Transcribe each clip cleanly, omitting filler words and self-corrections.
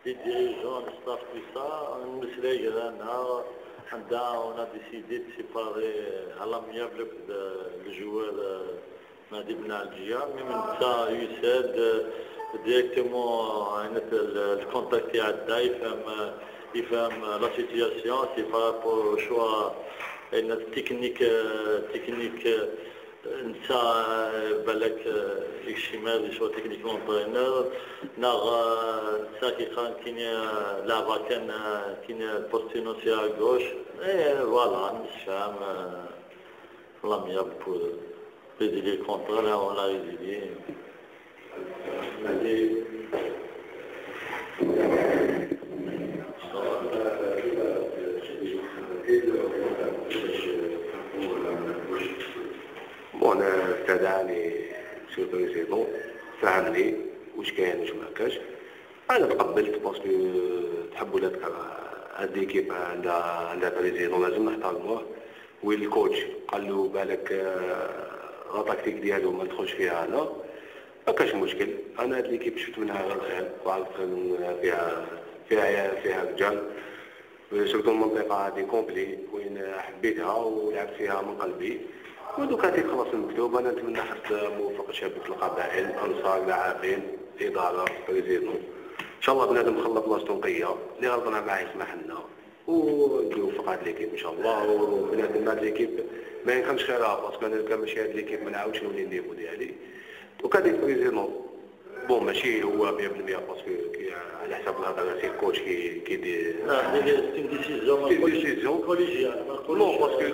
les dirigeants, le staff, tout ça, on a décidé de séparer à l'amiable le joueur Nadi Ben Algia, même ça, USAID directement le contacter à Daïf, il fait la situation, c'est par rapport au choix technique نتا بالك اجتماعي اللي شو تكنيكمون انترينور نتا كيكون كاين لعبه كاين بوستينو سي ا غوش اي فوالا نفهم لامياب بور ريزيلي كونتر لا ولا ريزيلي وانا استدعاني سير بريزيدون فهمني واش كاين واش ما كاش. انا تقبلت باسكو تحولات هاد ليكيب عندها بريزيدون لازم نحترموه. وين الكوتش قال له بالك لا تاكتيك ديالو ما ندخلش فيها انا ما كاش مشكل. انا هاد ليكيب شفت منها غير الخير وعرفت فيها رجال سورتو المنطقه هادي كومبلي وين حبيتها ولعبت فيها من قلبي. ودوكا تيخلص المكتوب. انا نتمنى حتى موفق شبكه القبائل انصار لاعبين اداره بريزيدون ان شاء الله بنادم خلى بلاصتو نقيه اللي غلطنا معاه يسمح لنا ويوفق هاد ليكيب ان شاء الله. وبنادم هاد ليكيب ما يمكنش خيرها باسكو انا كان ماشي هاد ليكيب ما نعاودش نولي النيفو ديالي. دوكا ديك بريزيدون بون ماشي هو 100% باسكو على حسب الهضره سي الكوتش كيدير ديسيزيون كوليجيال نو باسكو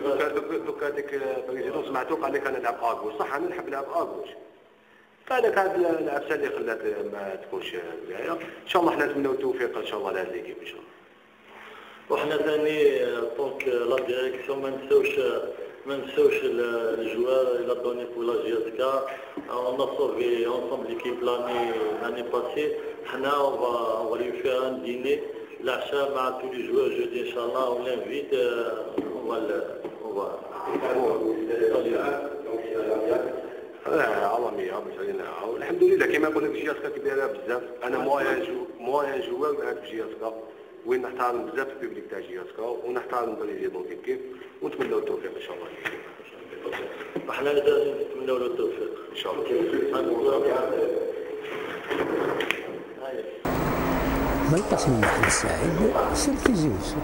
دوكا ديك بريزيدون سمعتو قال لك انا نلعب اغوش صح انا نحب نلعب اغوش قال لك هاد العبسه اللي خلات ما تكونش مزيانه. ان شاء الله حنا نتمنوا التوفيق ان شاء الله لهاد ليكيب ان شاء الله. وحنا ثاني دونك لا ديريكسيون ما نساوش الجوار الى دوني بو لا جياسكا اون ا سوفي اونصومبل ليكيب لاني باسي. حنا اون فا لي فير ان ديني العشاء مع تو لي جوار جودي ان شاء الله اون لانفيت عالميه مثلا الحمد لله كما قلنا جياسكا كبيره بزاف. انا موان جوار لعب جياسكا وين نحترم بزاف البيبليك تاع جياسكا ونحترم بريزيدون كيف ونتمنوا التوفيق ان شاء الله. احنا لازم نتمنوا له التوفيق ان شاء الله. ما يقاسم محمد سعيد سير في زيوس